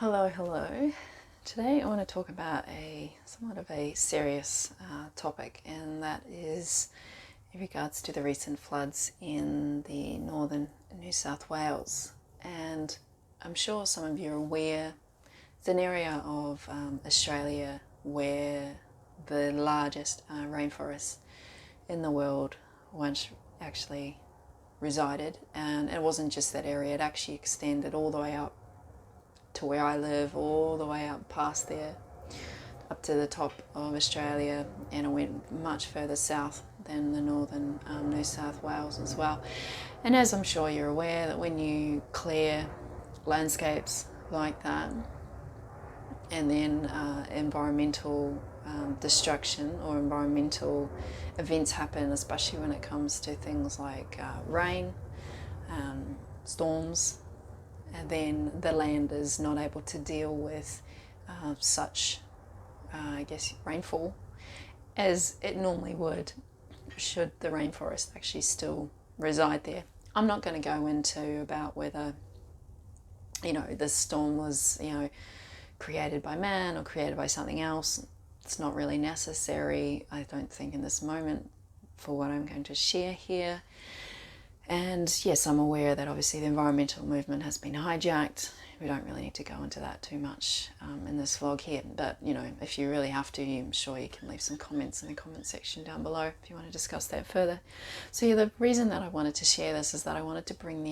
Hello. Today I want to talk about a somewhat of a serious topic, and that is in regards to the recent floods in the northern New South Wales. And I'm sure some of you are aware it's an area of Australia where the largest rainforest in the world once actually resided, and it wasn't just that area, it actually extended all the way up to where I live, all the way up past there, up to the top of Australia, and it went much further south than the northern New South Wales as well. And as I'm sure you're aware, that when you clear landscapes like that, and then environmental destruction or environmental events happen, especially when it comes to things like rain, storms, and then the land is not able to deal with such, rainfall as it normally would should the rainforest actually still reside there. I'm not going to go into about whether, this storm was, created by man or created by something else. It's not really necessary, I don't think, in this moment for what I'm going to share here. And yes, I'm aware that obviously the environmental movement has been hijacked. We don't really need to go into that too much in this vlog here. But, if you really have to, I'm sure you can leave some comments in the comment section down below if you want to discuss that further. So yeah, the reason that I wanted to share this is that I wanted to bring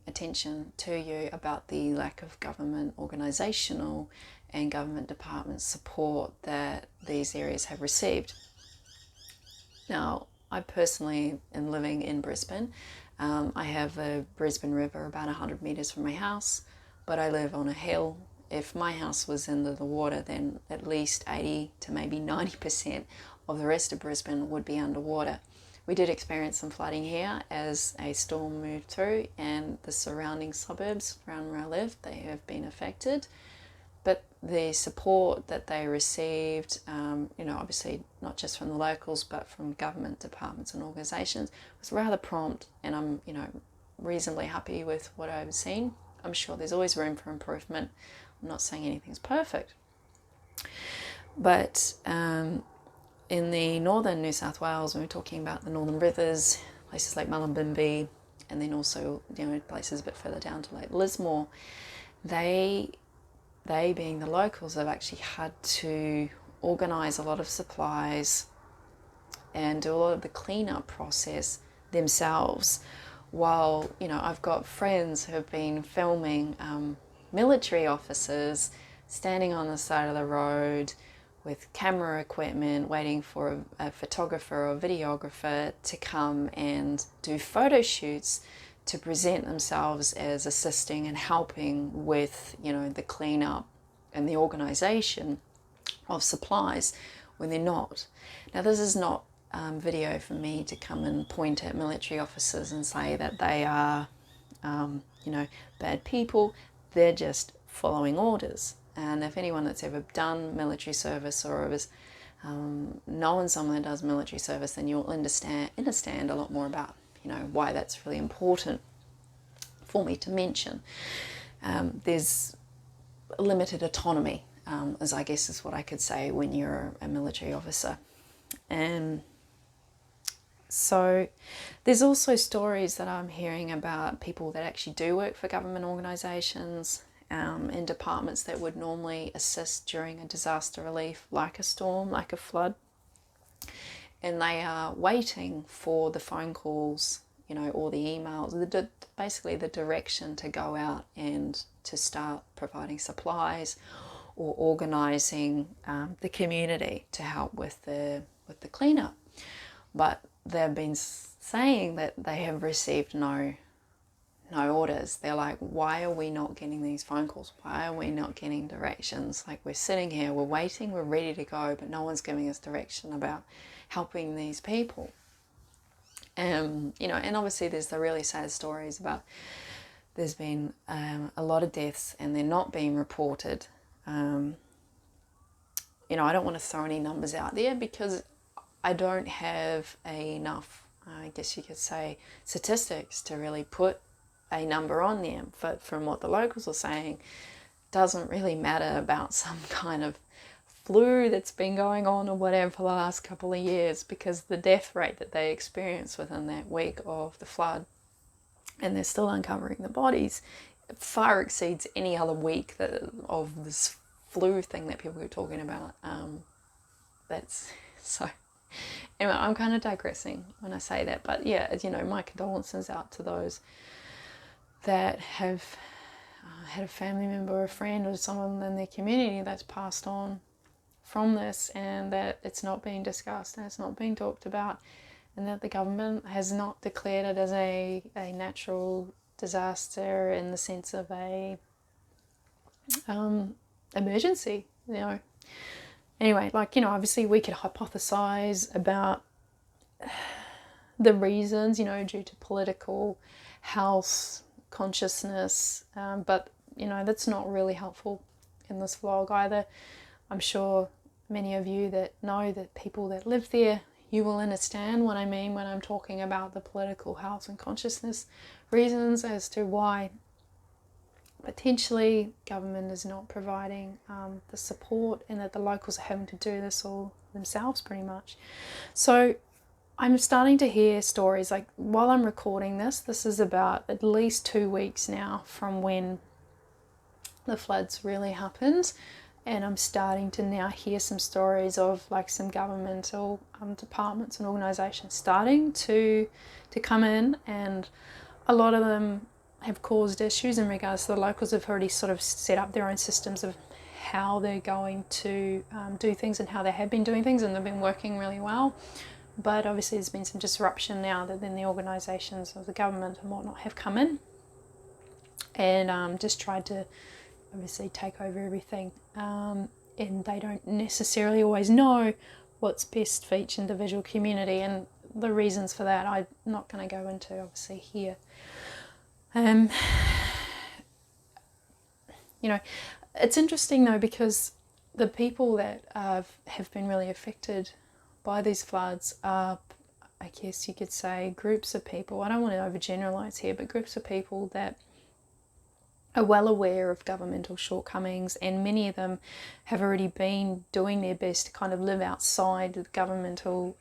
attention to you about the lack of government organisational and government department support that these areas have received. Now, I personally am living in Brisbane. I have a Brisbane River about 100 metres from my house, but I live on a hill. If my house was in the water, then at least 80 to maybe 90% of the rest of Brisbane would be underwater. We did experience some flooding here as a storm moved through, and the surrounding suburbs around where I live, they have been affected. But the support that they received, obviously not just from the locals, but from government departments and organisations, was rather prompt, and I'm, reasonably happy with what I've seen. I'm sure there's always room for improvement. I'm not saying anything's perfect. But in the northern New South Wales, when we're talking about the northern rivers, places like Mullumbimby, and then also, places a bit further down to Lake Lismore, they being the locals have actually had to organise a lot of supplies and do a lot of the cleanup process themselves, while I've got friends who have been filming military officers standing on the side of the road with camera equipment waiting for a photographer or videographer to come and do photo shoots to present themselves as assisting and helping with, the cleanup and the organisation of supplies when they're not. Now, this is not video for me to come and point at military officers and say that they are, bad people. They're just following orders. And if anyone that's ever done military service or has known someone that does military service, then you'll understand a lot more about why that's really important for me to mention. There's limited autonomy, as I guess is what I could say when you're a military officer. And so there's also stories that I'm hearing about people that actually do work for government organisations and departments that would normally assist during a disaster relief, like a storm, like a flood, and they are waiting for the phone calls, or the emails, basically the direction to go out and to start providing supplies or organising the community to help with the cleanup. But they've been saying that they have received no orders. They're like, why are we not getting these phone calls? Why are we not getting directions? Like, we're sitting here, we're waiting, we're ready to go, but no one's giving us direction about helping these people. And obviously there's the really sad stories about there's been a lot of deaths and they're not being reported. I don't want to throw any numbers out there because I don't have enough, I guess you could say, statistics to really put a number on them. But from what the locals are saying, doesn't really matter about some kind of flu that's been going on or whatever for the last couple of years, because the death rate that they experienced within that week of the flood, and they're still uncovering the bodies, far exceeds any other week of this flu thing that people are talking about. That's so. Anyway, I'm kind of digressing when I say that, but yeah, you know, my condolences out to those that have had a family member or a friend or someone in their community that's passed on from this, and that it's not being discussed and it's not being talked about, and that the government has not declared it as a natural disaster in the sense of a emergency, you know. Anyway, like, you know, obviously we could hypothesize about the reasons, you know, due to political, health, consciousness, but, you know, that's not really helpful in this vlog either. I'm sure many of you that know that people that live there, you will understand what I mean when I'm talking about the political, health and consciousness reasons as to why potentially government is not providing the support, and that the locals are having to do this all themselves pretty much. So I'm starting to hear stories, like while I'm recording this is about at least 2 weeks now from when the floods really happened, and I'm starting to now hear some stories of like some governmental departments and organisations starting to come in, and a lot of them have caused issues in regards to the locals have already sort of set up their own systems of how they're going to do things and how they have been doing things, and they've been working really well. But obviously there's been some disruption now that then the organisations of the government and whatnot have come in and just tried to obviously take over everything, and they don't necessarily always know what's best for each individual community, and the reasons for that I'm not going to go into obviously here. You know, it's interesting though, because the people that have been really affected by these floods are, I guess you could say, groups of people. I don't want to overgeneralize here, but groups of people that are well aware of governmental shortcomings, and many of them have already been doing their best to kind of live outside the governmental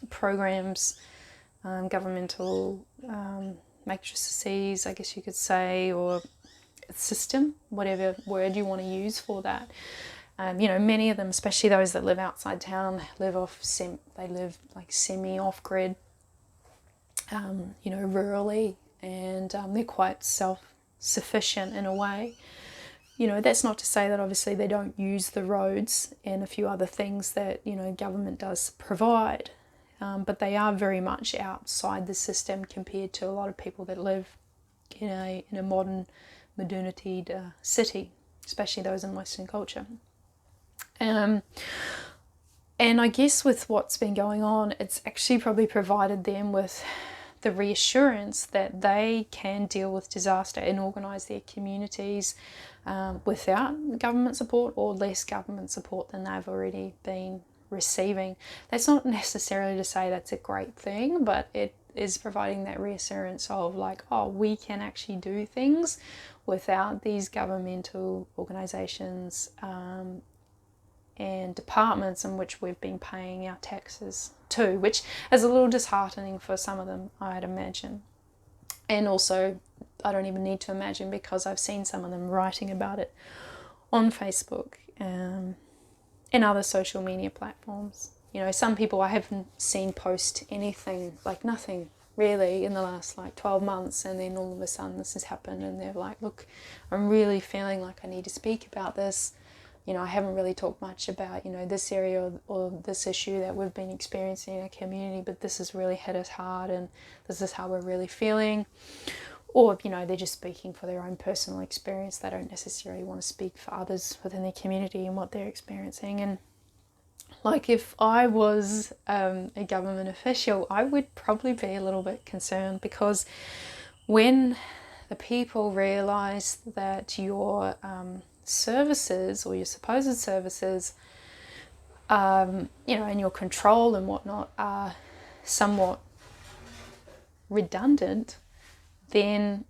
programs, governmental matrices, I guess you could say, or system, whatever word you want to use for that. You know, many of them, especially those that live outside town, live like semi off grid, you know, rurally, and they're quite self-sufficient in a way. You know, that's not to say that obviously they don't use the roads and a few other things that, you know, government does provide, but they are very much outside the system compared to a lot of people that live in a modernity city, especially those in Western culture. And I guess with what's been going on, it's actually probably provided them with the reassurance that they can deal with disaster and organise their communities without government support, or less government support than they've already been receiving. That's not necessarily to say that's a great thing, but it is providing that reassurance of like, oh, we can actually do things without these governmental organisations and departments in which we've been paying our taxes to, which is a little disheartening for some of them, I'd imagine. And also, I don't even need to imagine, because I've seen some of them writing about it on Facebook and other social media platforms. You know, some people I haven't seen post anything, like nothing really in the last like 12 months, and then all of a sudden this has happened, and they're like, look, I'm really feeling like I need to speak about this. You know, I haven't really talked much about, you know, this area or this issue that we've been experiencing in our community, but this has really hit us hard, and this is how we're really feeling. Or, you know, they're just speaking for their own personal experience. They don't necessarily want to speak for others within their community and what they're experiencing. And like, if I was a government official, I would probably be a little bit concerned, because when the people realise that your services, or your supposed services, you know, and your control and whatnot are somewhat redundant, then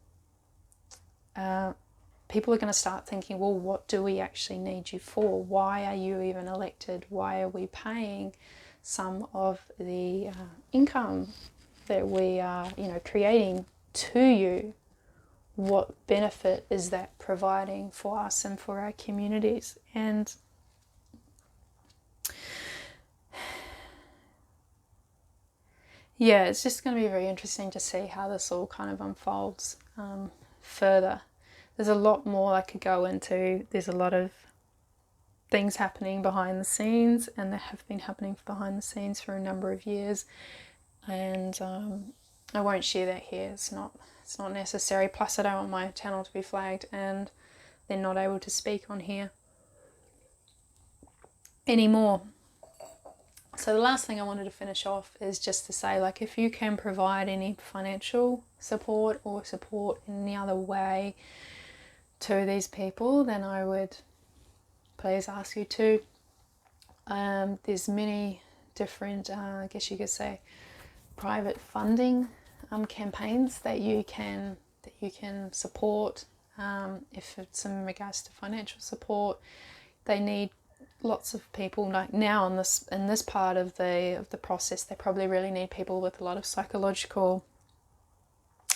people are going to start thinking, well, what do we actually need you for? Why are you even elected? Why are we paying some of the income that we are, creating to you? What benefit is that providing for us and for our communities? And yeah, it's just going to be very interesting to see how this all kind of unfolds further. There's a lot more I could go into. There's a lot of things happening behind the scenes, and they have been happening behind the scenes for a number of years. And I won't share that here. It's not necessary. Plus, I don't want my channel to be flagged, and they're not able to speak on here anymore. So the last thing I wanted to finish off is just to say, like, if you can provide any financial support or support in any other way to these people, then I would please ask you to. There's many different, I guess you could say, private funding campaigns that you can support. If it's in regards to financial support, they need lots of people. Like now in this part of the process, they probably really need people with a lot of psychological,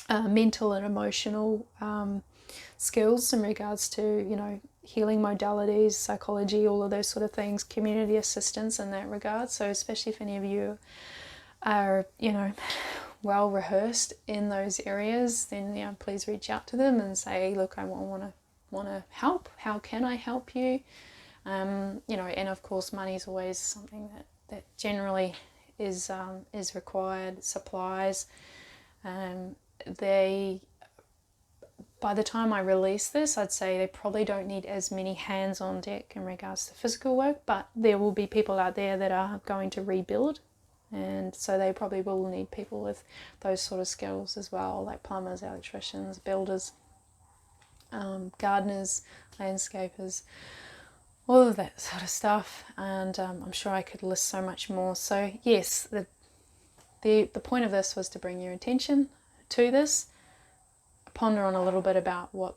mental and emotional skills in regards to healing modalities, psychology, all of those sort of things, community assistance in that regard. So especially if any of you are well rehearsed in those areas, then please reach out to them and say, look, I want to help. How can I help you? And of course, money is always something that generally is required. Supplies. By the time I release this, I'd say they probably don't need as many hands on deck in regards to physical work, but there will be people out there that are going to rebuild, and so they probably will need people with those sort of skills as well, like plumbers, electricians, builders, gardeners, landscapers, all of that sort of stuff. And I'm sure I could list so much more. So yes, the point of this was to bring your attention to this, ponder on a little bit about what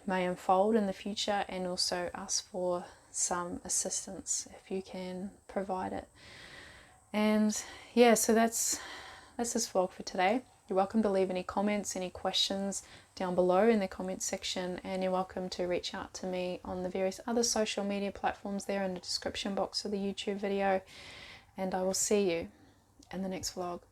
may unfold in the future, and also ask for some assistance if you can provide it. And yeah, so that's this vlog for today. You're welcome to leave any comments, any questions down below in the comments section, and you're welcome to reach out to me on the various other social media platforms there in the description box of the YouTube video, and I will see you in the next vlog.